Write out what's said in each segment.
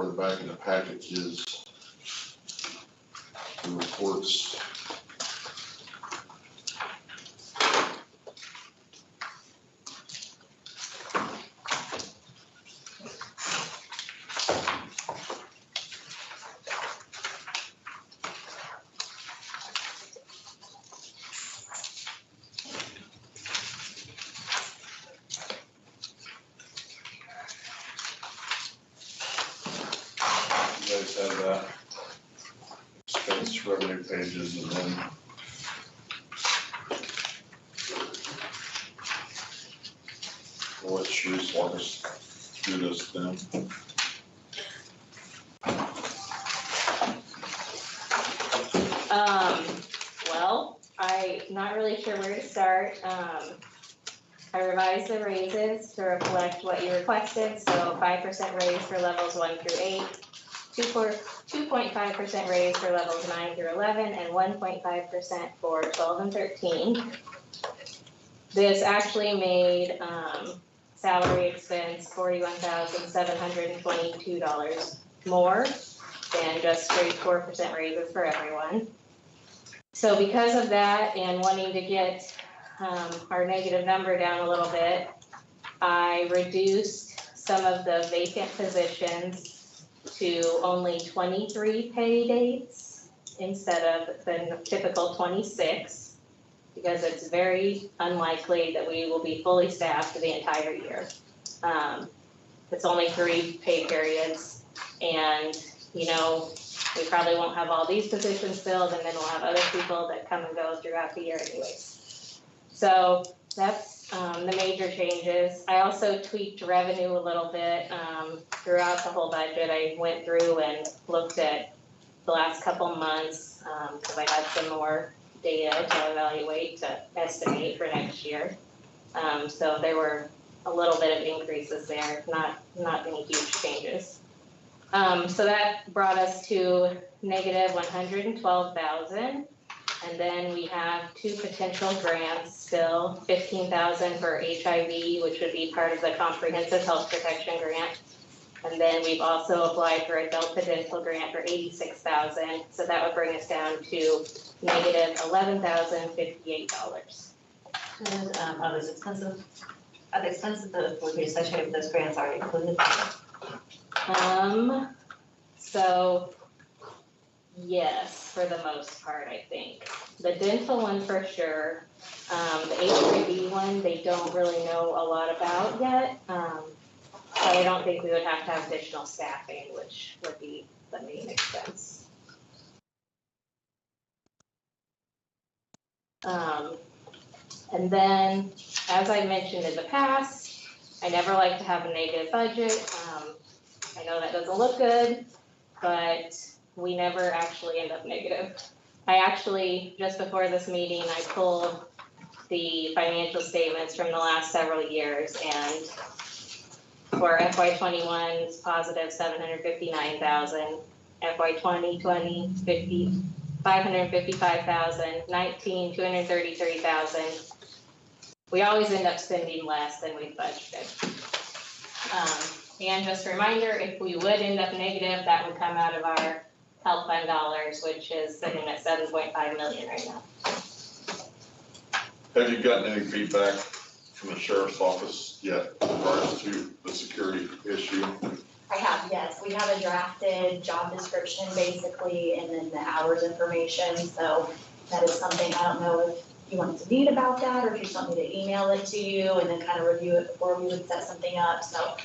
toward the back of the package is the reports. You guys have that expense revenue pages, and then I'll let Sharice walk us through this then. Well, I'm not really sure where to start. I revised the raises to reflect what you requested, so 5% raise for levels 1 through 8, 2.5% raise for levels 9 through 11, and 1.5% for 12 and 13. This actually made salary expense $41,722 more than just straight 4% raises for everyone. So because of that and wanting to get our negative number down a little bit, I reduced some of the vacant positions to only 23 pay dates instead of the typical 26, because it's very unlikely that we will be fully staffed the entire year. It's only 3 pay periods, and we probably won't have all these positions filled, and then we'll have other people that come and go throughout the year anyways. So that's the major changes. I also tweaked revenue a little bit throughout the whole budget. I went through and looked at the last couple months because I had some more data to evaluate, to estimate for next year. So there were a little bit of increases there, not any huge changes. So that brought us to negative 112,000. And then we have 2 potential grants still, 15,000 for HIV, which would be part of the Comprehensive Health Protection Grant. And then we've also applied for a Delta Dental grant for 86,000. So that would bring us down to negative $11,058. And are the expenses that would be associated with those grants already included? So yes, for the most part, I think. The dental one for sure. The HIV one, they don't really know a lot about yet. So I don't think we would have to have additional staffing, which would be the main expense. And then, as I mentioned in the past, I never like to have a negative budget. I know that doesn't look good, but we never actually end up negative. I actually, just before this meeting, I pulled the financial statements from the last several years, and for FY21, it's positive 759,000, FY20, 555,000, 19, 233,000. We always end up spending less than we budgeted. And just a reminder, if we would end up negative, that would come out of our health fund dollars, which is sitting at 7.5 million right now. Have you gotten any feedback from the sheriff's office yet in regards to the security issue? I have, yes. We have a drafted job description basically, and then the hours information. So that is something, I don't know if you want to meet about that, or if you just want me to email it to you and then kind of review it before we would set something up. So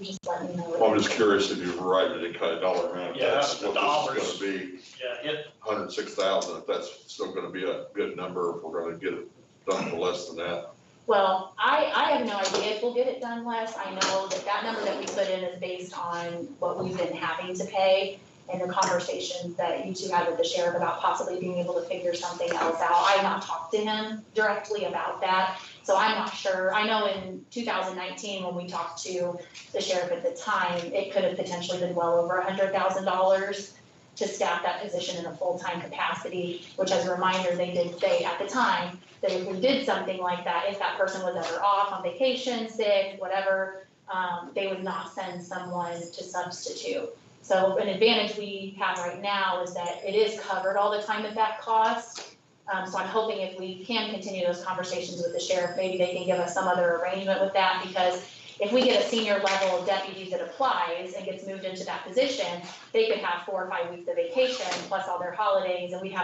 just let me know. Well, I'm just curious if you're right to cut a dollar amount. Yeah, That's the what dollars. this is gonna be. Yeah, 106,000, if that's still gonna be a good number, if we're gonna get it done for less than that. Well, I have no idea if we'll get it done less. I know that number that we put in is based on what we've been having to pay and the conversations that you two had with the sheriff about possibly being able to figure something else out. I have not talked to him directly about that, so I'm not sure. I know in 2019, when we talked to the sheriff at the time, it could have potentially been well over $100,000 to staff that position in a full-time capacity, which, as a reminder, they did say at the time that if we did something like that, if that person was ever off on vacation, sick, whatever, they would not send someone to substitute. So an advantage we have right now is that it is covered all the time at that cost. So I'm hoping if we can continue those conversations with the sheriff, maybe they can give us some other arrangement with that, because if we get a senior level of deputies that applies and gets moved into that position, they could have 4 or 5 weeks of vacation plus all their holidays, and we'd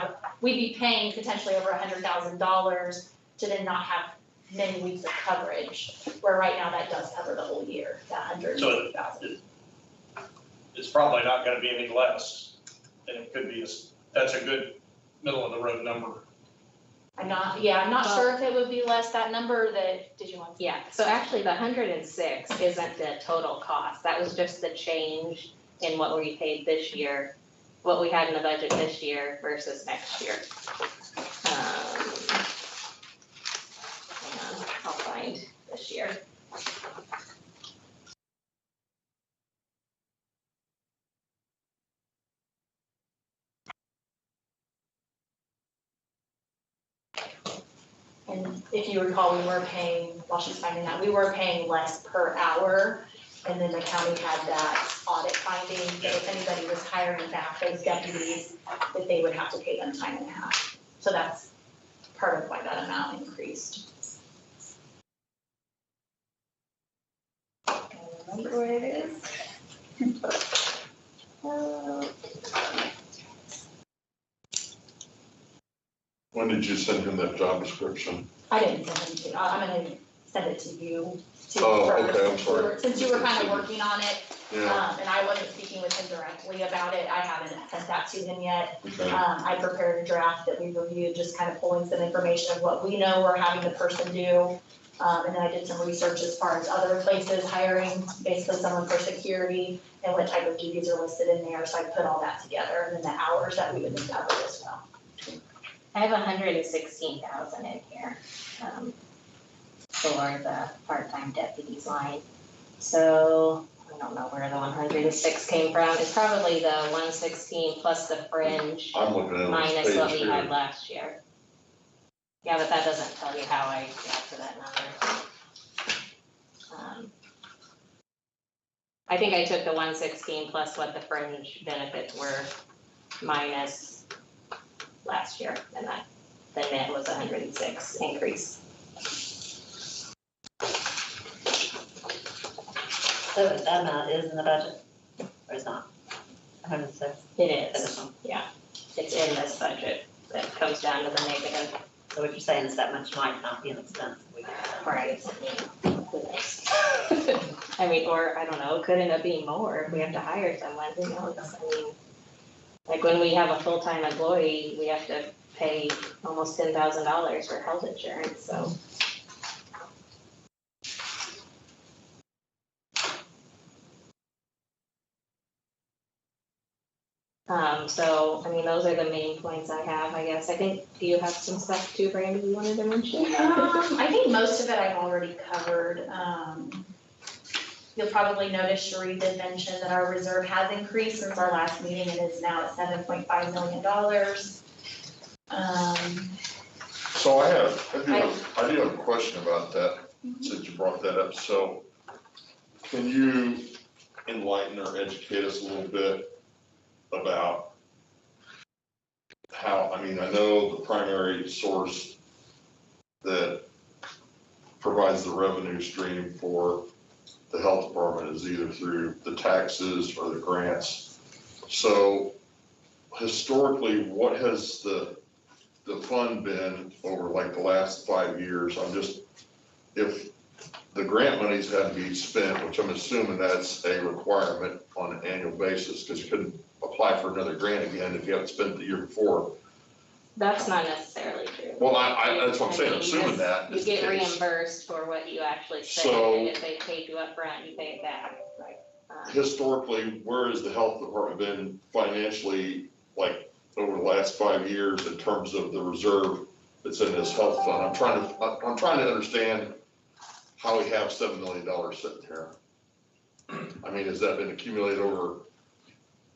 be paying potentially over $100,000 to then not have many weeks of coverage, where right now that does cover the whole year, that 160,000. It's probably not gonna be any less, and it could be, that's a good middle of the road number. I'm not sure if it would be less, that number did you want? Yeah, so actually the 106 isn't the total cost. That was just the change in what we paid this year, what we had in the budget this year versus next year. Hang on, I'll find this year. And if you recall, we were paying, while she's finding that, we were paying less per hour. And then the county had that audit finding that if anybody was hiring back those deputies, that they would have to pay them time and a half. So that's part of why that amount increased. I remember where it is. When did you send him that job description? I didn't send it to you, I'm gonna send it to you too. Oh, first. okay, I'm sorry. Since you were kind of working on it, Yeah, and I wasn't speaking with him directly about it, I haven't sent that to him yet. okay. I prepared a draft that we reviewed, just kind of pulling some information of what we know we're having the person do. And then I did some research as far as other places hiring, basically someone for security and what type of duties are listed in there. So I put all that together, and then the hours that we would need covered as well. I have 116,000 in here for the part-time deputies line. So I don't know where the 106 came from. It's probably the 116 plus the fringe I'm looking at minus this what page we had here. last year. Yeah, but that doesn't tell you how I got to that number. I think I took the 116 plus what the fringe benefits were minus last year, and that, the net was 106 increase. So that amount is in the budget, or is not? 106 It is, additional. it's in this budget that comes down to the negative. So what you're saying is that much might not be an expense. Right. I mean, or I don't know, it could end up being more if we have to hire someone, who knows? I mean, like when we have a full-time employee, we have to pay almost $10,000 for health insurance, so. So, I mean, those are the main points I have, I guess. I think, do you have some stuff too, Brandy, you wanted to mention? I think most of it I've already covered. You'll probably notice Cherie did mention that our reserve has increased since our last meeting and is now at $7.5 million. So I do have a question about that, since you brought that up. So can you enlighten or educate us a little bit about how, I mean, I know the primary source that provides the revenue stream for the health department is either through the taxes or the grants. So historically, what has the fund been over like the last 5 years? If the grant monies had to be spent, which I'm assuming that's a requirement on an annual basis, because you couldn't apply for another grant again if you haven't spent the year before. That's not necessarily true. Well, that's what I'm saying, I mean, assuming that You is the get case. reimbursed for what you actually spend, So- and if they paid you up front, you pay it back. Historically, where has the health department been financially, like, over the last 5 years in terms of the reserve that's in this health fund? I'm trying to understand how we have $7 million sitting here. I mean, has that been accumulated over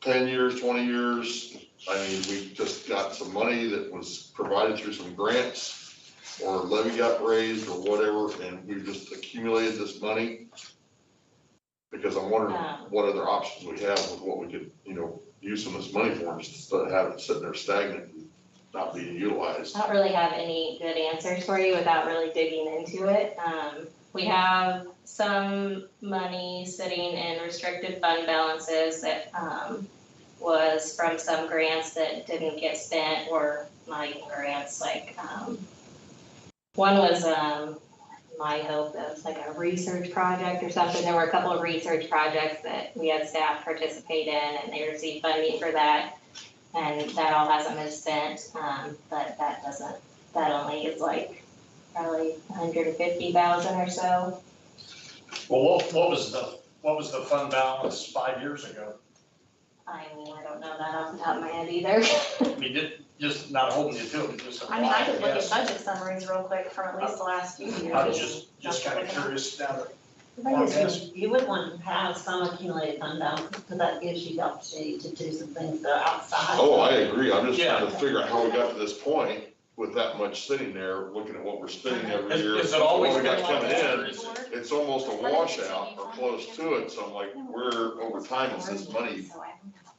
10 years, 20 years? I mean, we just got some money that was provided through some grants, or levy got raised or whatever, and we just accumulated this money. Because I'm wondering Um, what other options we have with what we could, use some of this money for, instead of having it sitting there stagnant and not being utilized. I don't really have any good answers for you without really digging into it. We have some money sitting in restricted fund balances that, was from some grants that didn't get spent, or not even grants, like, one was, My Hope, that was like a research project or something. There were a couple of research projects that we had staff participate in, and they received funding for that. And that all hasn't been spent, but that only is like probably 150,000 or so. Well, what was the fund balance 5 years ago? I mean, I don't know that off the top of my head either. I mean, just not holding you to it, just. I mean, I could look at Yes. budget summaries real quick from at least the last few years. I was just kind of curious now The thing is, you would want to have some accumulated fund balance, because that gives you the opportunity to do some things that are outside. Oh, I agree. I'm just trying to figure out how we got to this point with that much sitting there, looking at what we're spending every year. Is it always what we got been coming like in. that? It's almost a washout or close to it. So I'm like, where over time has this money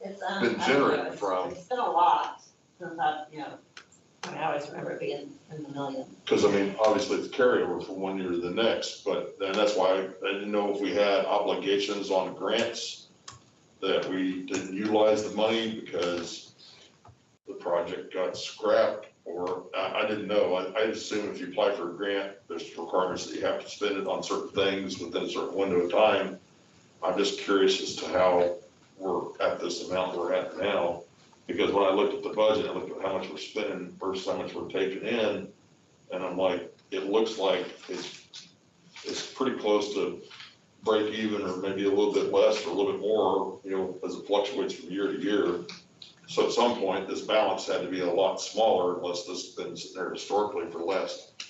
It's, been I don't know, generated from? It's been a lot since I always remember it being in the millions. Because I mean, obviously it's carryover from one year to the next, but then that's why I didn't know if we had obligations on grants that we didn't utilize the money because the project got scrapped, or I didn't know. I assume if you apply for a grant, there's requirements that you have to spend it on certain things within a certain window of time. I'm just curious as to how we're at this amount we're at now. Because when I looked at the budget, I looked at how much we're spending versus how much we're taking in, and I'm like, it looks like it's pretty close to break even, or maybe a little bit less or a little bit more, as it fluctuates from year to year. So at some point, this balance had to be a lot smaller, unless this has been sitting there historically for the last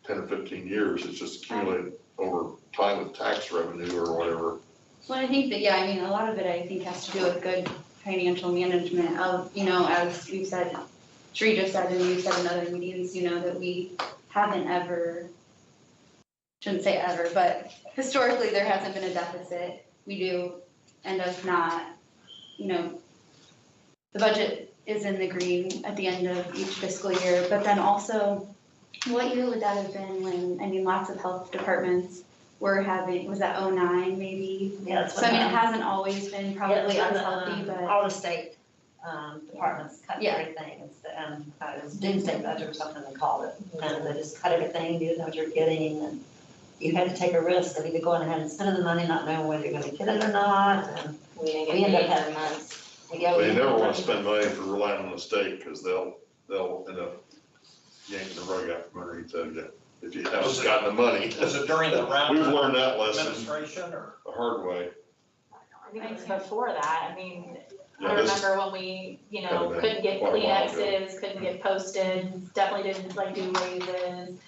10 or 15 years. It's just accumulated over time with tax revenue or whatever. Well, I think that, yeah, I mean, a lot of it, I think, has to do with good financial management of, as you said, Sri just said, and you said in other meetings, that we haven't ever, shouldn't say ever, but historically, there hasn't been a deficit. We do end up not, the budget is in the green at the end of each fiscal year, but then also, what year would that have been when, lots of health departments were having, was that 09 maybe? Yeah, that's So what I mean, it happened. hasn't always been probably Yeah, as the, healthy, but. All the state departments cut Yeah. everything. It was doomsday budget or something they called it. And they just cut everything, you didn't know what you're getting, and you had to take a risk of either going ahead and spending the money, not knowing whether you're gonna get it or not, and We didn't We get end up paid for having- months. yeah. But you never want to spend money for relying on the state, because they'll end up yanking the rug out from underneath you if you haven't gotten the money. Was it during the round? We've learned that lesson Administration or? the hard way. I think it was before that, I mean, I Yeah, this- remember when we, Could've been couldn't get quite a while ago. Kleenexes, couldn't get posted, definitely didn't do raises.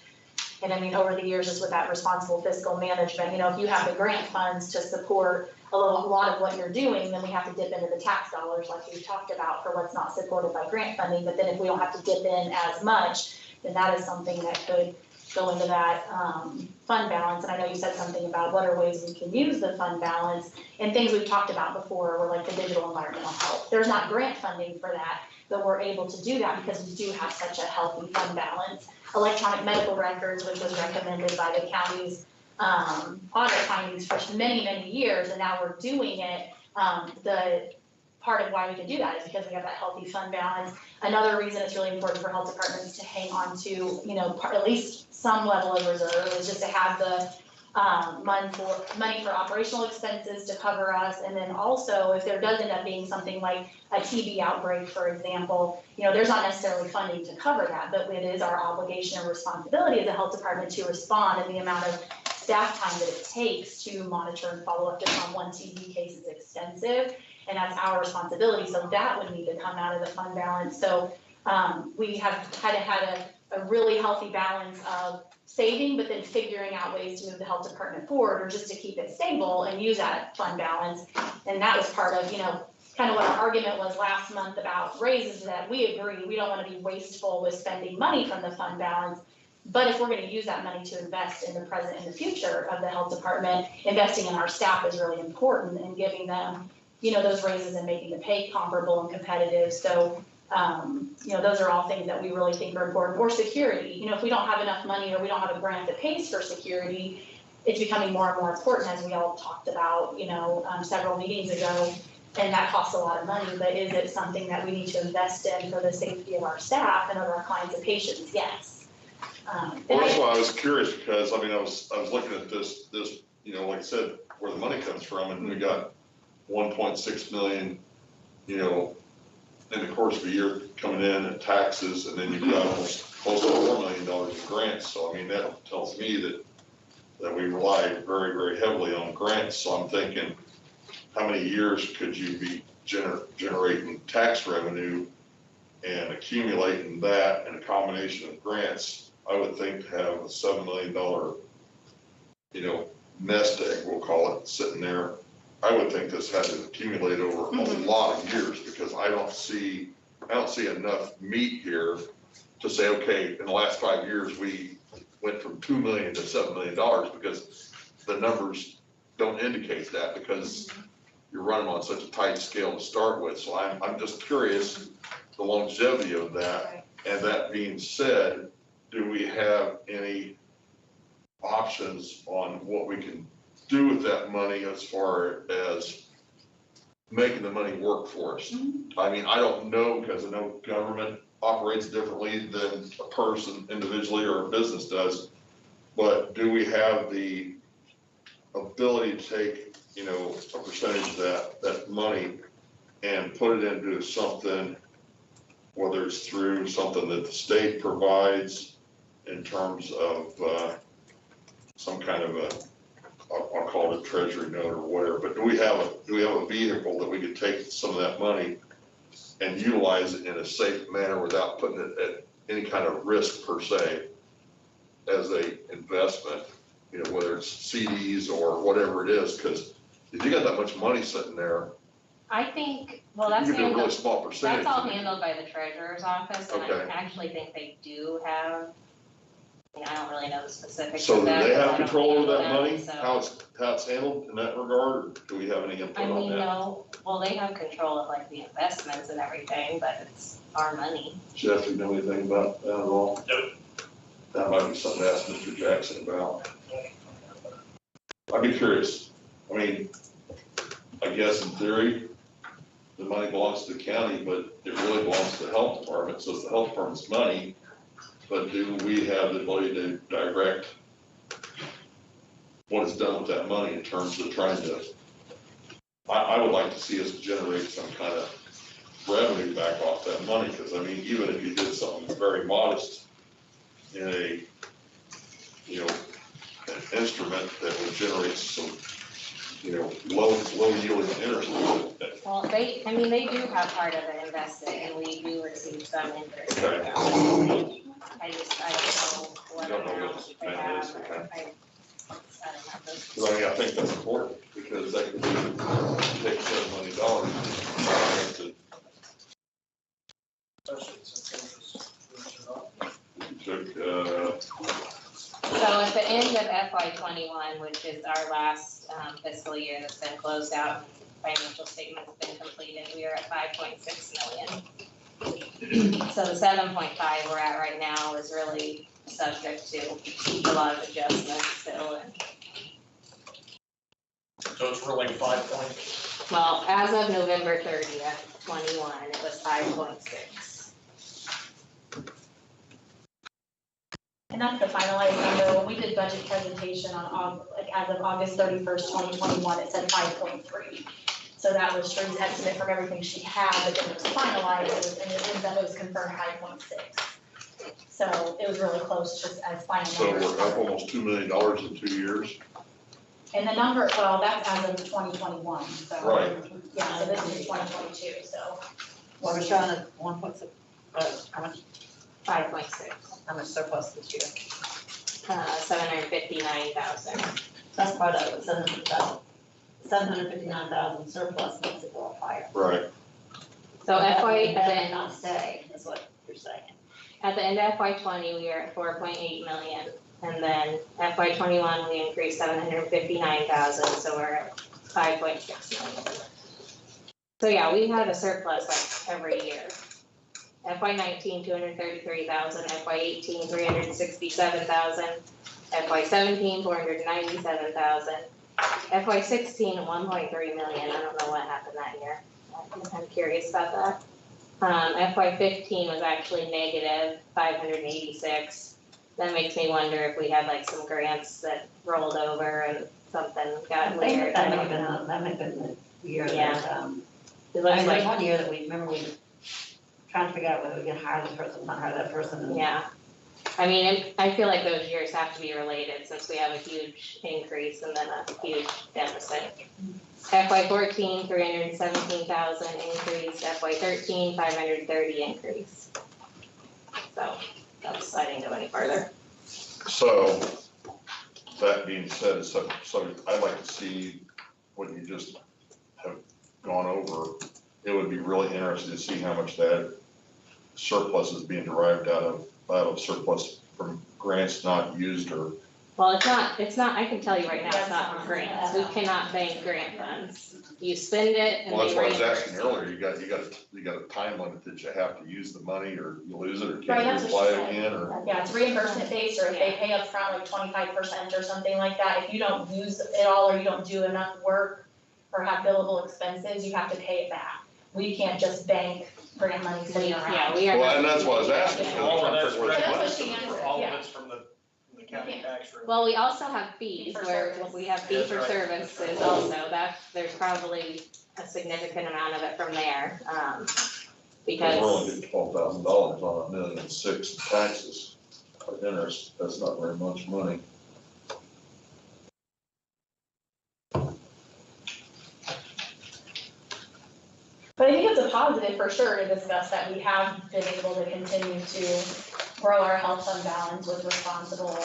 And I mean, over the years, just with that responsible fiscal management, if you have the grant funds to support a lot of what you're doing, then we have to dip into the tax dollars like we've talked about for what's not supported by grant funding. But then if we don't have to dip in as much, then that is something that could go into that fund balance. And I know you said something about what are ways we can use the fund balance, and things we've talked about before were like the digital environmental health. There's not grant funding for that, but we're able to do that because we do have such a healthy fund balance. Electronic medical records, which was recommended by the county's audit findings for many, many years, and now we're doing it. The part of why we can do that is because we have that healthy fund balance. Another reason it's really important for health departments to hang on to, at least some level of reserve is just to have the money for operational expenses to cover us. And then also, if there does end up being something like a TB outbreak, for example, there's not necessarily funding to cover that, but it is our obligation and responsibility as a health department to respond, and the amount of staff time that it takes to monitor and follow up just on one TB case is extensive, and that's our responsibility. So that would need to come out of the fund balance. So we have kind of had a really healthy balance of saving, but then figuring out ways to move the health department forward, or just to keep it stable and use that fund balance. And that was part of, kind of what our argument was last month about raises, that we agree we don't want to be wasteful with spending money from the fund balance, But if we're gonna use that money to invest in the present and the future of the health department, investing in our staff is really important and giving them, those raises and making the pay comparable and competitive. So, those are all things that we really think are important. Or security, if we don't have enough money or we don't have a grant that pays for security, it's becoming more and more important, as we all talked about, several meetings ago. And that costs a lot of money, but is it something that we need to invest in for the safety of our staff and of our clients and patients? Yes. Well, that's why I was curious, because, I was looking at this, like I said, where the money comes from, and we got 1.6 million, in the course of a year coming in at taxes, and then you've got almost close to $4 million in grants. So, that tells me that we rely very, very heavily on grants. So I'm thinking, how many years could you be generating tax revenue and accumulating that in a combination of grants? I would think to have a $7 million, nest egg, we'll call it, sitting there. I would think this had to accumulate over a lot of years, because I don't see enough meat here to say, okay, in the last 5 years, we went from $2 million to $7 million, because the numbers don't indicate that, because you're running on such a tight scale to start with. So I'm just curious, the longevity of that. And that being said, do we have any options on what we can do with that money as far as making the money work for us? I don't know, because I know government operates differently than a person individually or a business does, but do we have the ability to take, a percentage of that money and put it into something, whether it's through something that the state provides in terms of some kind of I'll call it a treasury note or whatever, but do we have a vehicle that we could take some of that money and utilize it in a safe manner without putting it at any kind of risk per se as a investment, whether it's CDs or whatever it is? Because if you got that much money sitting there, I think, well, that's you can do a really handled, small percentage. that's all handled by the treasurer's office, and I Okay. actually think they do have, I don't really know the specifics So of do that. they because I have don't control over that handle money, so- how it's handled in that regard, or do we have any input on that? No, well, they have control of like the investments and everything, but it's our money. Jeff, you know anything about that at all? Nope. That might be something to ask Mr. Jackson about. I'd be curious. I guess in theory, the money belongs to the county, but it really belongs to the health department, so it's the health department's money. But do we have the ability to direct what is done with that money in terms of trying to, I would like to see us generate some kind of revenue back off that money, because even if you did something very modest in an instrument that would generate some, low yielding interest. Well, they do have part of it invested, and we do receive some interest. Okay. I don't know what You don't know amount what they the have. amount is, okay. I don't have those. Because I think that's important, because that could take $7 million. Especially since interest rates are up. Took, So at the end of FY '21, which is our last fiscal year that's been closed out, financial statement's been completed, we are at 5.6 million. So the 7.5 we're at right now is really subject to a lot of adjustments still. And, So it's really 5 point. well, as of November 30th, 21, it was 5.6. And that's the finalized number. When we did budget presentation as of August 31st, 2021, it said 5.3. So that was Shree's estimate from everything she had, but then it was finalized, and it ended up, it was confirmed 5.6. So it was really close, just as final so numbers. we're up almost $2 million in 2 years. And the number, well, that's as of 2021, so. Right. Yeah, so this is 2022, so. Well, we're showing at 1.6, how much 5.6. surplus this year? 759,000. That's part of it, 759,000 surplus makes it go up higher. Right. So FY, That may not stay, is what you're saying. at the end of FY '20, we were at 4.8 million. And then FY '21, we increased 759,000, so we're at 5.6 million. So yeah, we've had a surplus like every year. FY '19, 233,000, FY '18, 367,000, FY '17, 497,000, FY '16, 1.3 million. I don't know what happened that year. I'm curious about that. FY '15 was actually negative 586. That makes me wonder if we had like some grants that rolled over and something got I think weird. that may have been the year Yeah. that, It I looks mean, there's like, one year that we trying to figure out whether we can hire this person, not hire that person. And yeah. I mean, I feel like those years have to be related since we have a huge increase and then a huge deficit. FY '14, 317,000 increase, FY '13, 530 increase. So that's, I didn't go any further. So, that being said, so I'd like to see what you just have gone over. It would be really interesting to see how much that surplus is being derived out of surplus from grants not used or. Well, it's not, I can tell you right now, it's not from grants. We cannot bank grant funds. You spend it and Well, that's they what I was reimburse asking you. earlier, you got a time limit that you have to use the money or you lose it or Right, can't that's what apply she said. again or. Yeah, it's reimbursement based, or if they pay up front like 25% or something like that, if you don't use it all or you don't do enough work or have billable expenses, you have to pay it back. We can't just bank grant money sitting around. Yeah, we are. Well, and that's what I was asking. Yeah. because All I'm of that's, trying to figure out where the That's what money's she coming answered. all of Yeah. it's from the county tax rate. Well, we also have fees, Fee for where service. we have fee for That's right. services also, there's probably a significant amount of it from there, Because we're only because, getting $12,000 on $1,600,000 in taxes. For interest, that's not very much money. But I think it's a positive for sure to discuss that we have been able to continue to grow our health fund balance with responsible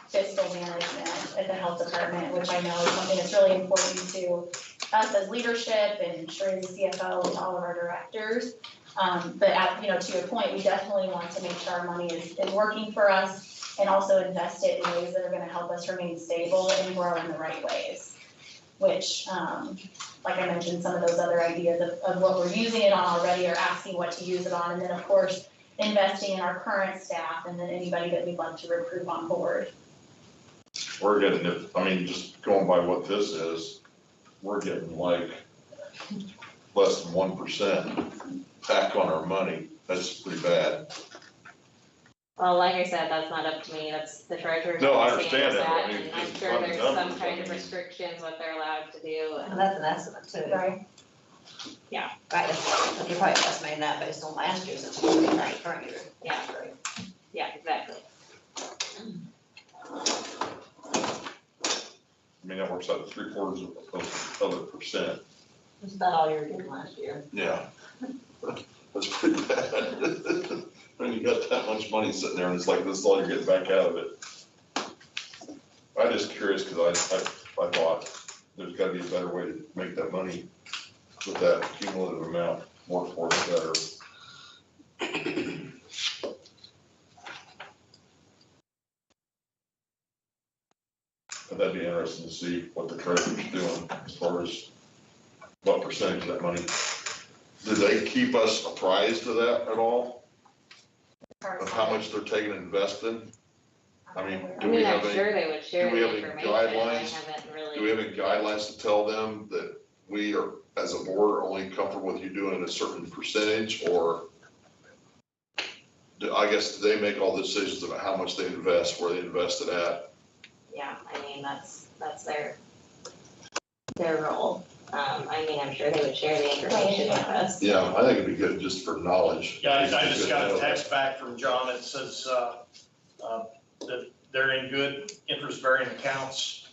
fiscal management at the health department, which I know is something that's really important to us as leadership and sure as the CFO and all of our directors. But to your point, we definitely want to make sure our money is working for us and also invest it in ways that are gonna help us remain stable and grow in the right ways. Which, like I mentioned, some of those other ideas of what we're using it on already or asking what to use it on, and then of course, investing in our current staff and then anybody that we'd love to recruit on board. We're getting it, I mean, just going by what this is, we're getting like less than 1% back on our money. That's pretty bad. well, like I said, that's not up to me, that's the treasurer. No, I understand that, but I And mean, I'm just sure run the there's some numbers, kind of I mean. restrictions, what they're allowed to do, And and, that's an estimate too. Right. Right, you're probably estimating that based on last year's, it's current year. Yeah. yeah, exactly. I mean, that works out to 0.75%. That's about all you were getting last year. Yeah. That's pretty bad. When you got that much money sitting there and it's like, this is all you're getting back out of it. I'm just curious, because I thought there's gotta be a better way to make that money with that cumulative amount work for us better. But that'd be interesting to see what the treasurer's doing as far as what percentage of that money. Did they keep us apprised of that at all? Of how much they're taking and investing? I mean, I do we mean, I'm have sure any, they would share do we the have any information, I guidelines? haven't really. do we have any guidelines to tell them that we are, as a board, are only comfortable with you doing a certain percentage, or I guess, do they make all the decisions about how much they invest, where they invest it at? Yeah, I mean, that's their role. I mean, I'm sure they would share the information with us. Yeah, I think it'd be good just for knowledge. Yeah, I It'd be just good got to a know text back from John that says, that they're in good interest-bearing accounts,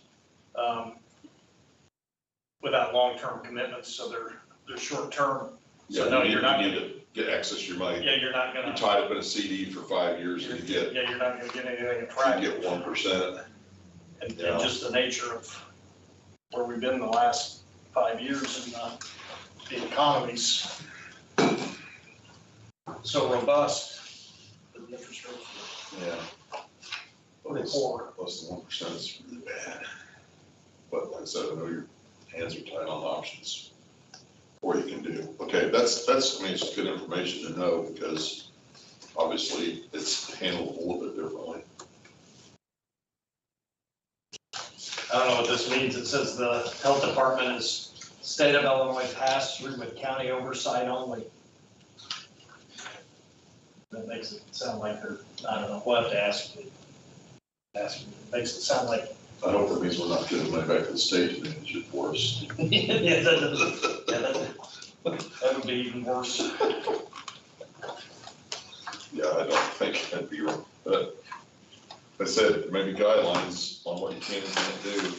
without long-term commitments, so they're short-term. So no, you're not You gonna, need to get access to your money. yeah, you're not You gonna, tie it up in a CD for 5 years and you yeah, you're not gonna get anything you attractive. get 1%. And Yeah. just the nature of where we've been the last 5 years and the economy's so robust, interest rates Yeah. were poor. Plus the 1% is really bad. But like I said, I know your hands are tied on options. What you can do. Okay, that's, I mean, it's good information to know because obviously it's handled a little bit differently. I don't know what this means. It says the health department is state of Illinois pass through with county oversight only. That makes it sound like they're, I don't know, we'll have to ask. It makes it sound like. I hope that means we're not giving money back to the state to manage it for us. Yeah, that would be even worse. Yeah, I don't think that'd be right. But I said, maybe guidelines on what you can and can't do.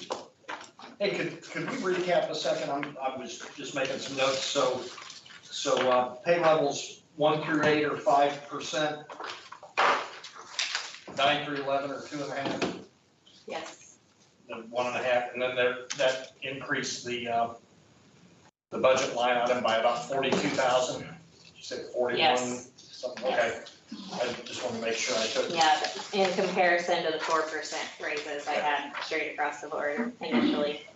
Hey, could we recap a second? I was just making some notes. So pay levels 1 through 8 are 5%, 9 through 11 are 2.5%, Yes. and 1.5%, and then that increased the budget line item by about 42,000. Did you say 41? Yes. Something, okay. I just want to make sure I took. Yeah, in comparison to the 4% raises I had straight across the board initially.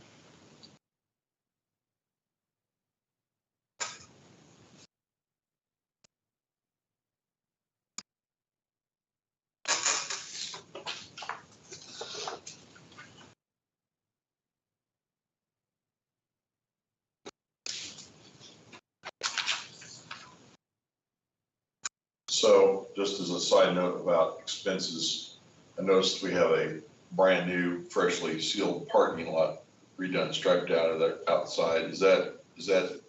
So just as a side note about expenses, I noticed we have a brand new freshly sealed parking lot redone, striped out of the outside. Is that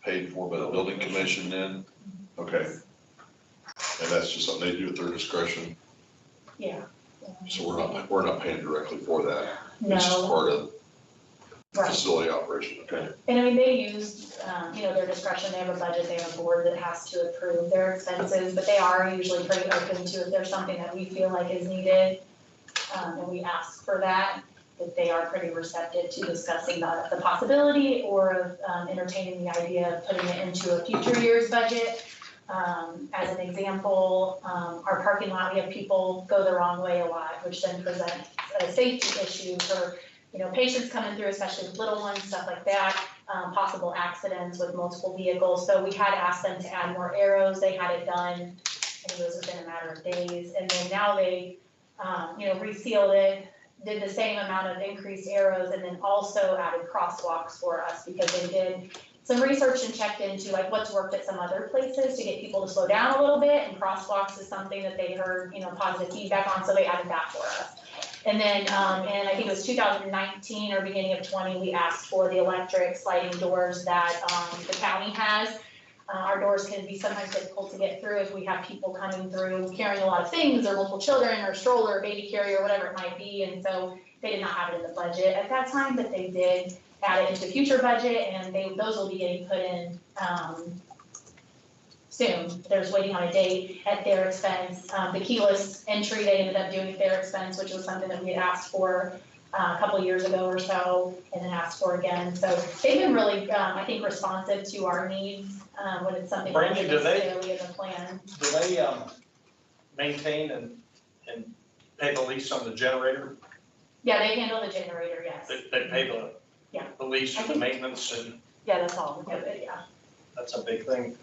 paid for by the building commission then? Okay. And that's just something they do at their discretion. Yeah. So we're not paying directly for that. It's just No, part of right. facility operation, okay? And I mean, they use, their discretion, they have a budget, they have a board that has to approve their expenses, but they are usually pretty open to if there's something that we feel like is needed, and we ask for that they are pretty receptive to discussing the possibility or of entertaining the idea of putting it into a future year's budget. As an example, our parking lot, we have people go the wrong way a lot, which then presents a safety issue for patients coming through, especially with little ones, stuff like that, possible accidents with multiple vehicles. So we had asked them to add more arrows. They had it done, I think it was within a matter of days. And then now they, resealed it, did the same amount of increased arrows, and then also added crosswalks for us because they did some research and checked into like what's worked at some other places to get people to slow down a little bit. And crosswalks is something that they heard, positive feedback on, so they added that for us. And then, and I think it was 2019 or beginning of 20, we asked for the electric sliding doors that the county has. Our doors can be sometimes difficult to get through if we have people coming through carrying a lot of things or multiple children or stroller or baby carrier, whatever it might be. And so they did not have it in the budget at that time, but they did add it into future budget, and those will be getting put in soon. They're just waiting on a date at their expense. The keyless entry, they ended up doing at their expense, which was something that we had asked for a couple of years ago or so, and then asked for again. So they've been really, I think, responsive to our needs when it's something that isn't necessarily in the plan. Do they maintain and pay the lease on the generator? Yeah, they handle the generator, yes. They pay the lease for the maintenance, and Yeah, that's all of it, yeah. that's a big thing.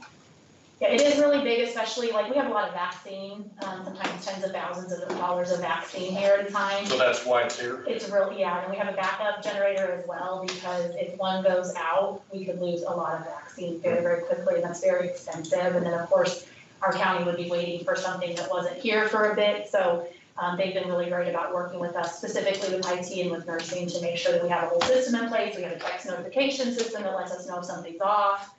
Yeah, it is really big, especially like we have a lot of vaccine, sometimes tens of thousands of dollars of vaccine here at a time. So that's why it's here? It's really, yeah, and we have a backup generator as well, because if one goes out, we could lose a lot of vaccine very, very quickly, and that's very expensive. And then, of course, our county would be waiting for something that wasn't here for a bit, so they've been really great about working with us, specifically with IT and with nursing, to make sure that we have a whole system in place. We have a text notification system that lets us know if something's off.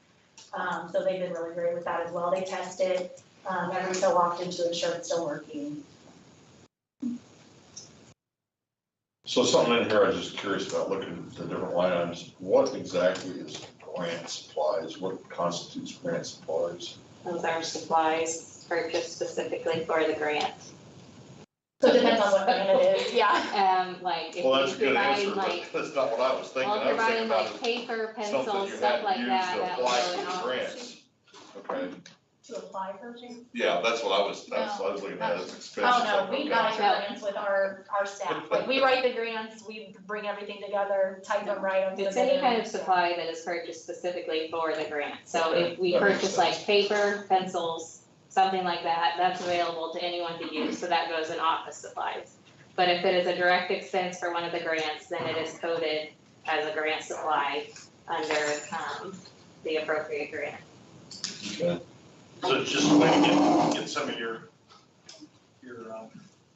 So they've been really great with that as well. They test it every so often to ensure it's still working. So something in here I'm just curious about, looking at the different line items. What exactly is grant supplies? What constitutes grant supplies? Those are supplies purchased specifically for the grant. So it depends on what grant it is, yeah. Like if Well, that's a you're good buying answer, like, but that's not what I was thinking. well, if I you're was thinking buying about like paper, something pencils, you stuff had like to use that, to that apply will for go in the all. grants. Okay. To apply for change? Yeah, that's what I was looking at, as expenses. Oh, no, we Okay. write grants with our staff, like, we write the grants, we bring everything together, type them right. It's any kind of supply that is purchased specifically for the grant. So if we That makes purchase sense. like paper, pencils, something like that, that's available to anyone to use, so that goes in office supplies. But if it is a direct expense for one of the grants, then it is coded as a grant supply under, the appropriate grant. Okay. So it's just a way to get some of your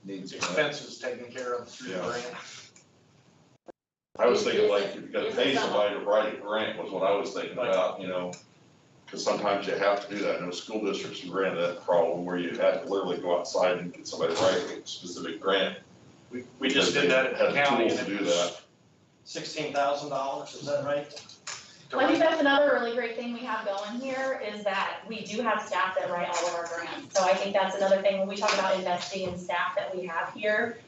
Needs. expenses taken care of through the Yeah. grant. I was thinking like, if you gotta pay somebody to write a grant was what I was thinking about, you know, because sometimes you have to do that. I know school districts who ran that problem where you had to literally go outside and get somebody to write a specific grant. We just did that at Had the the county tools and to it do was that. $16,000, is that right? Well, I think that's another really great thing we have going here, is that we do have staff that write all of our grants. So I think that's another thing, when we talk about investing in staff that we have here,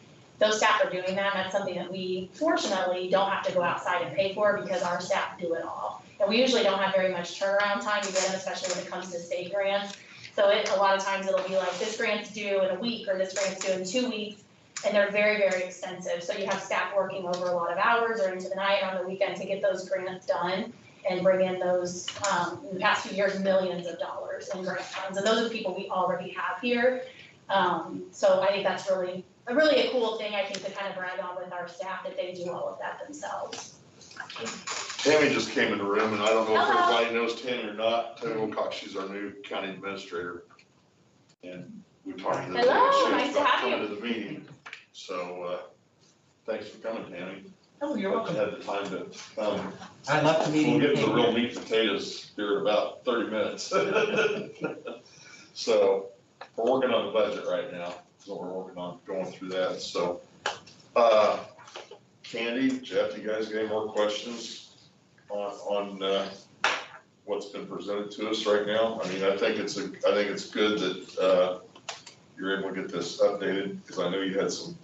those staff are doing that, and that's something that we fortunately don't have to go outside and pay for, because our staff do it all. And we usually don't have very much turnaround time to get them, especially when it comes to state grants. So a lot of times it'll be like, this grant's due in a week, or this grant's due in 2 weeks, and they're very, very expensive. So you have staff working over a lot of hours or into the night or on the weekend to get those grants done and bring in those, in the past few years, millions of dollars in grant funds. And those are the people we already have here. So I think that's really a cool thing, I think, to kind of brag on with our staff, that they do all of that themselves. Tammy just came in the room, and I don't know if Hello. everybody knows Tammy or not. Tammy Wilcox, she's our new county administrator. And we talked to the. Hello, nice to have Coming to the meeting, so, thanks for coming, Tammy. Oh, you're welcome. Had the time to come. I left the meeting. We'll get to the real meat and potatoes here in about 30 minutes. So, we're working on the budget right now, so we're working on going through that, so. Candy, Jeff, you guys got any more questions on what's been presented to us right now? I mean, I think it's good that, you're able to get this updated, because I know you had some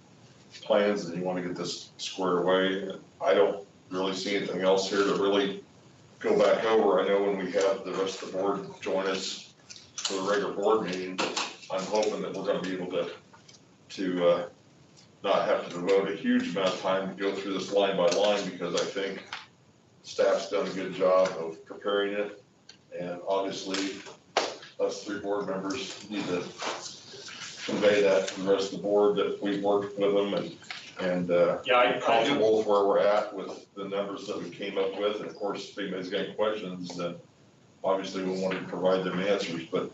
plans and you want to get this squared away. And I don't really see anything else here to really go back over. I know when we have the rest of the board join us for the regular board meeting, I'm hoping that we're gonna be able to not have to devote a huge amount of time to go through this line by line, because I think staff's done a good job of preparing it. And obviously, us three board members need to convey that to the rest of the board, that we've worked with them and Yeah, I do. comfortable with where we're at with the numbers that we came up with. And of course, if anybody's got any questions, then obviously we want to provide them answers. But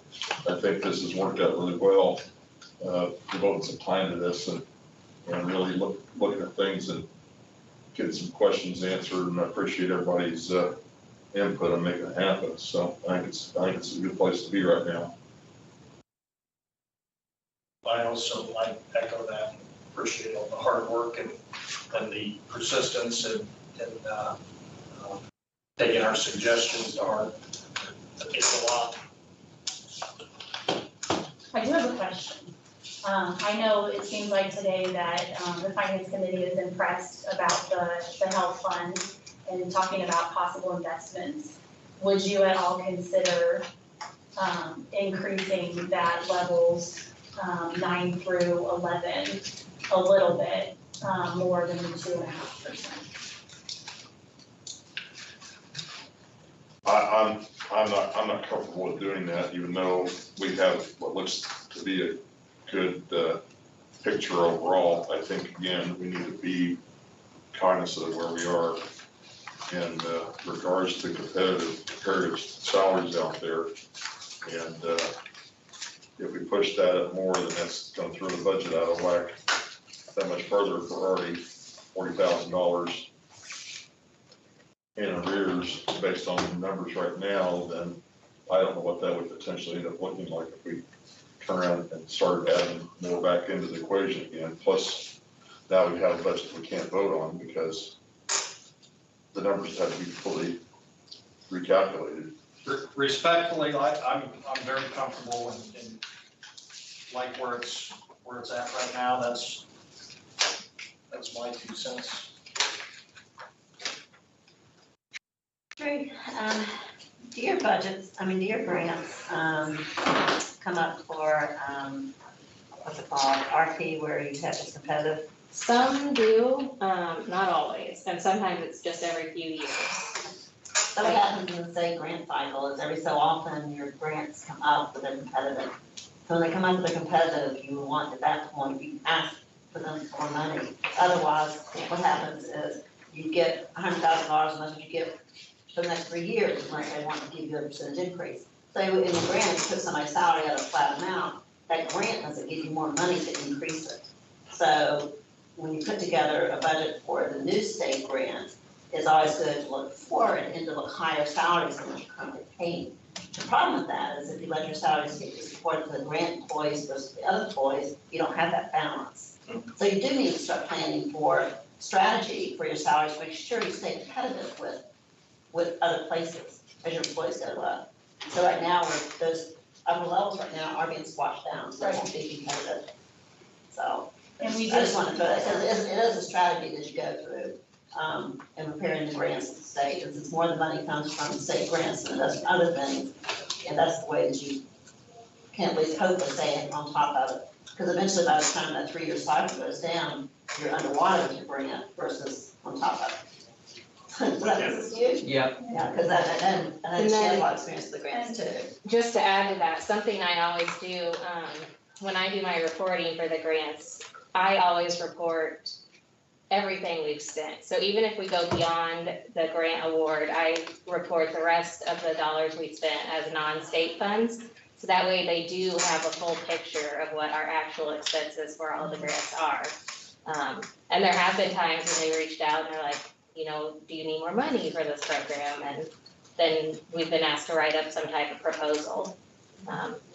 I think this has worked out really well, devoting some time to this and really looking at things and getting some questions answered. And I appreciate everybody's input on making it happen. So I think it's a good place to be right now. I also like echo that, appreciate all the hard work and the persistence and taking our suggestions to heart. It's a lot. I do have a question. I know it seems like today that the finance committee is impressed about the health fund and talking about possible investments. Would you at all consider increasing that levels 9 through 11 a little bit more than the 2.5%? I'm not comfortable with doing that, even though we have what looks to be a good picture overall. I think, again, we need to be cognizant of where we are in regards to comparative salaries out there. And if we push that up more, then that's gonna throw the budget out of whack that much further. If we're already $40,000 in arrears based on the numbers right now, then I don't know what that would potentially end up looking like if we turn around and start adding more back into the equation again. Plus, now we have a budget we can't vote on because the numbers have to be fully recalculated. Respectfully, I'm very comfortable and like where it's at right now. That's my 2 cents. Great. Do your budgets, do your grants, come up for, what's it called, RP, where you have this competitive? Some do, not always, and sometimes it's just every few years. So what happens in the state grant cycle is every so often your grants come up with a competitive. So when they come up with a competitive, you want at that point, you ask for them for money. Otherwise, what happens is you get $100,000 unless you get for the next 3 years, unless they want to give you a percentage increase. So in the grant, if you put somebody's salary at a flat amount, that grant doesn't give you more money to increase it. So when you put together a budget for the new state grant, it's always good to look forward and to look higher salaries than what you're currently paying. The problem with that is if you let your salaries get disproportionate to the grant employees versus the other employees, you don't have that balance. So you do need to start planning for strategy for your salaries, make sure you stay competitive with other places as your employees go up. So right now, those upper levels right now are being squashed down, so they won't be competitive. So And we I just just, want to put it, it is a strategy that you go through, in preparing the grants to the state, and since more of the money comes from state grants than it does from other things, and that's the way that you can at least hopefully stay on top of it. Because eventually by the time that 3-year cycle goes down, you're underwater with your grant versus on top of it. Does that make sense to you? Yep. Yeah, because and then she had a lot of experience with the grants too. Just to add to that, something I always do, when I do my reporting for the grants, I always report everything we've spent. So even if we go beyond the grant award, I report the rest of the dollars we spent as non-state funds. So that way they do have a full picture of what our actual expenses for all of the grants are. And there have been times when they reached out and they're like, do you need more money for this program? And then we've been asked to write up some type of proposal.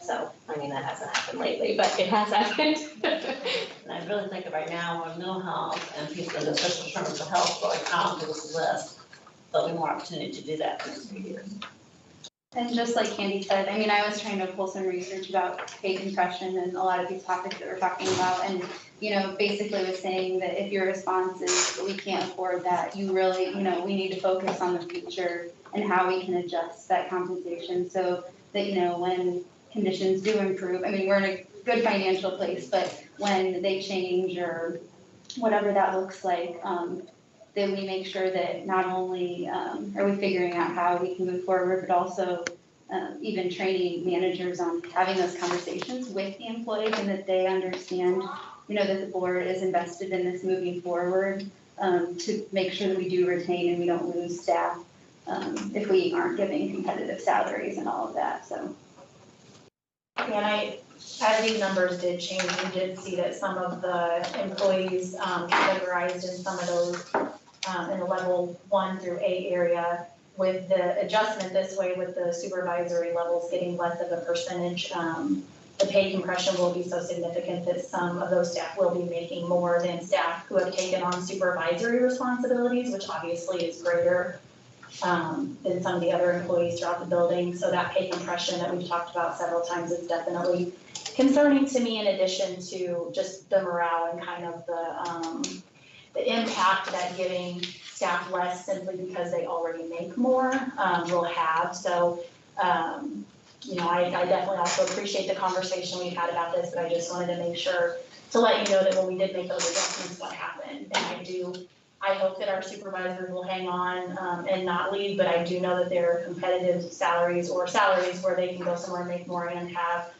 So, that hasn't happened lately, but it has happened. And I really think that right now, with mental health and people in especially in terms of health, going out to this list, there'll be more opportunity to do that in the next few years. And just like Candy said, I was trying to pull some research about pay compression and a lot of these topics that we're talking about. And, basically was saying that if your response is, we can't afford that, you really, we need to focus on the future and how we can adjust that compensation so that, when conditions do improve, we're in a good financial place, but when they change or whatever that looks like, that we make sure that not only are we figuring out how we can move forward, but also even training managers on having those conversations with the employees and that they understand, that the board is invested in this moving forward to make sure that we do retain and we don't lose staff if we aren't giving competitive salaries and all of that, so. and as these numbers did change, we did see that some of the employees categorized in some of those in the level 1 through 8 area. With the adjustment this way, with the supervisory levels getting less of a percentage, the pay compression will be so significant that some of those staff will be making more than staff who have taken on supervisory responsibilities, which obviously is greater than some of the other employees throughout the building. So that pay compression that we've talked about several times is definitely concerning to me, in addition to just the morale and kind of the impact that giving staff less simply because they already make more will have. So, I definitely also appreciate the conversation we've had about this, but I just wanted to make sure to let you know that when we did make those adjustments, what happened. And I hope that our supervisors will hang on and not leave, but I do know that there are competitive salaries or salaries where they can go somewhere and make more and have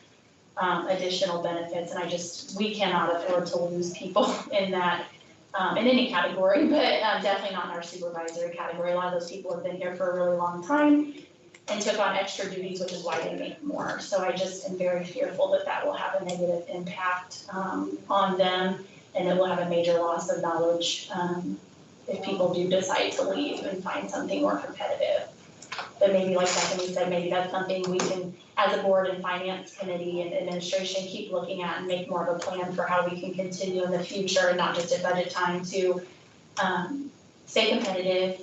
additional benefits. And we cannot afford to lose people in that, in any category, but definitely not in our supervisory category. A lot of those people have been here for a really long time and took on extra duties, which is why they make more. So I just am very fearful that that will have a negative impact on them, and it will have a major loss of knowledge if people do decide to leave and find something more competitive. But maybe, like Bethany said, maybe that's something we can, as a board and finance committee and administration, keep looking at and make more of a plan for how we can continue in the future, and not just at budget time, to stay competitive,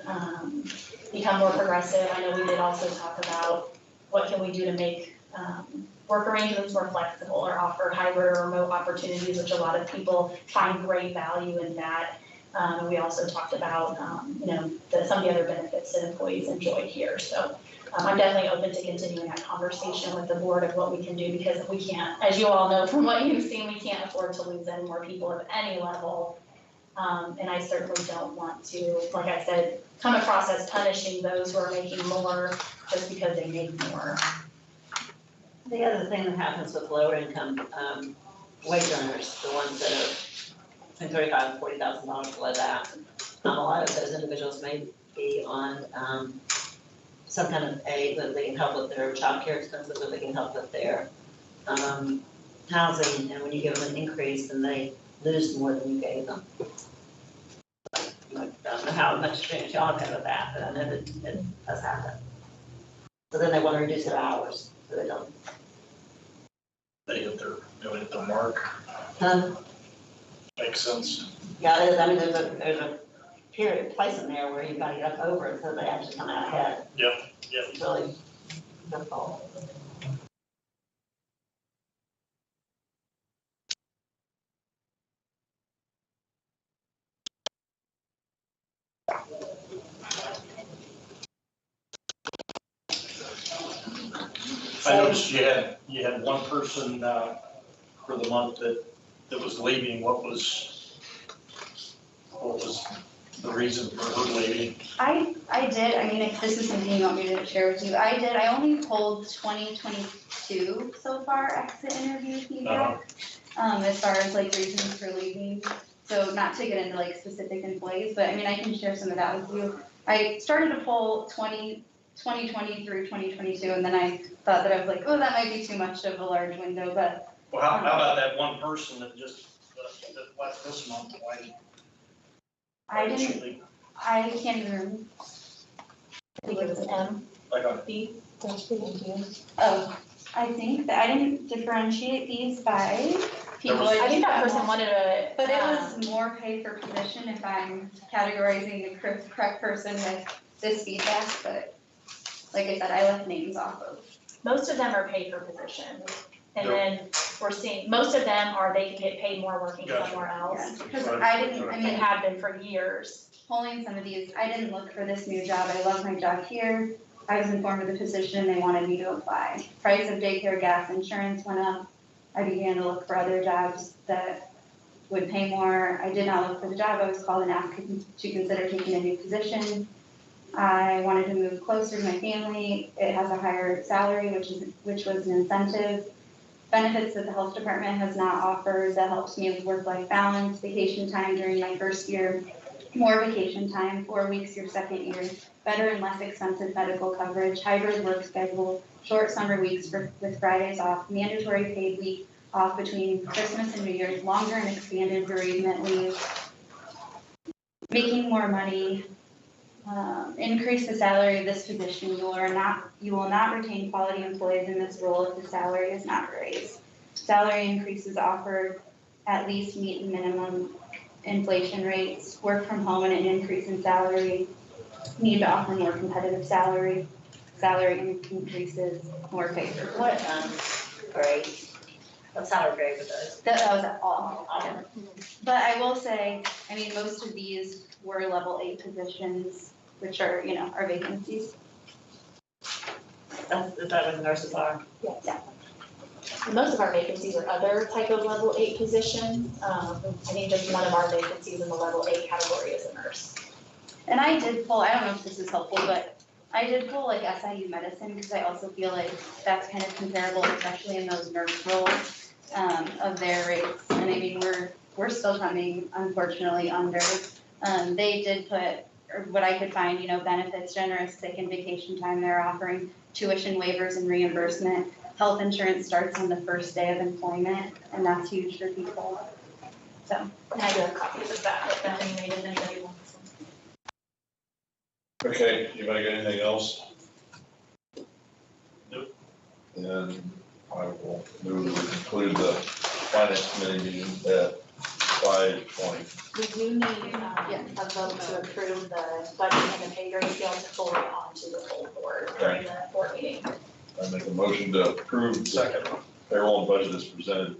become more progressive. I know we did also talk about what can we do to make work arrangements more flexible or offer hybrid or remote opportunities, which a lot of people find great value in that. We also talked about, some of the other benefits that employees enjoy here. So I'm definitely open to continuing that conversation with the board of what we can do, because we can't, as you all know from what you've seen, we can't afford to lose any more people of any level. And I certainly don't want to, like I said, come across as punishing those who are making more just because they make more. The other thing that happens with lower income, wage earners, the ones that are between $35,000 and $40,000 below that, a lot of those individuals may be on, some kind of aid that they can help with their childcare expenses, or they can help with their, housing, and when you give them an increase, then they lose more than you gave them. I don't know how much experience y'all have had with that, but I know that it does happen. So then they want to reduce their hours, so they don't. They hit their mark, makes sense. Yeah, I mean, there's a period, place in there where you've got to get up over it, so they actually come out ahead. Yep. It's really difficult. I noticed you had one person, for the month that was leaving. What was the reason for her leaving? I did, I mean, if this is something you want me to share with you, I only pulled 2022 so far exit interview feedback. As far as like reasons for leaving, so not to get into like specific employees, but I mean, I can share some of that with you. I started to pull 2020 through 2022, and then I thought that I was like, oh, that might be too much of a large window, but. Well, how about that one person that just, that left this month? Why? I did she didn't, leave? I can't even remember. I think it was an M, Like a, B, that's pretty good. Oh, I think that I didn't differentiate these by people. I think that person wanted a. But it was more pay per position if I'm categorizing the correct person with this feedback, but like I said, I left names off of. Most of them are paid per position, and then we're seeing, most of them are, they can get paid more working Gotcha. somewhere else. Because I didn't, I They mean, have been for years. pulling some of these, I didn't look for this new job, I love my job here. I was informed of the position, they wanted me to apply. Price of daycare, gas, insurance went up. I began to look for other jobs that would pay more. I did not look for the job, I was called and asked to consider taking a new position. I wanted to move closer to my family. It has a higher salary, which was an incentive. Benefits that the health department has not offered that helps me with work-life balance, vacation time during my first year, more vacation time, 4 weeks your second year, better and less expensive medical coverage, hybrid work schedule, short summer weeks with Fridays off, mandatory paid week off between Christmas and New Year's, longer and expanded bereavement leave, making more money, increase the salary of this position. You will not retain quality employees in this role if the salary is not raised. Salary increases offered at least meet minimum inflation rates. Work from home and an increase in salary. Need to offer more competitive salary. Salary increases, more pay for. What, grade? What salary grade was those? That was at all. Yeah. But I will say, I mean, most of these were level 8 positions, which are, are vacancies. Is that what the nurses are? Yeah. Most of our vacancies are other type of level 8 positions. I think just one of our vacancies in the level 8 category is a nurse. And I did pull, I don't know if this is helpful, but I did pull like SIU medicine because I also feel like that's kind of comparable, especially in those nurse roles, of their rates. And I mean, we're still coming unfortunately under. They did put, or what I could find, benefits, generous sick and vacation time. They're offering tuition waivers and reimbursement. Health insurance starts on the first day of employment, and that's huge for people. So. And I do have copies of that, if nothing made it anybody wants. Okay, anybody got anything else? Nope. Then I will move to conclude the finance committee meeting at 5:20. We do need a vote to approve the budget and the pay grade scale to forward on to the full board during the board meeting. I make a motion to approve second. payroll and budget as presented.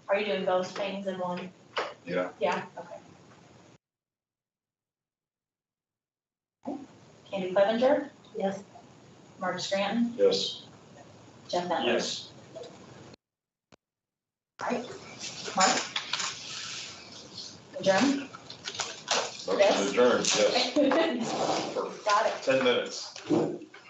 Are you doing both things in one? Yeah. Yeah, okay. Candy Clevenger, Yes. Mark Scranton, Yes. Jeff Bentley. Yes. Mark? Adjourn? Motion adjourned, yes, Got it. for 10 minutes.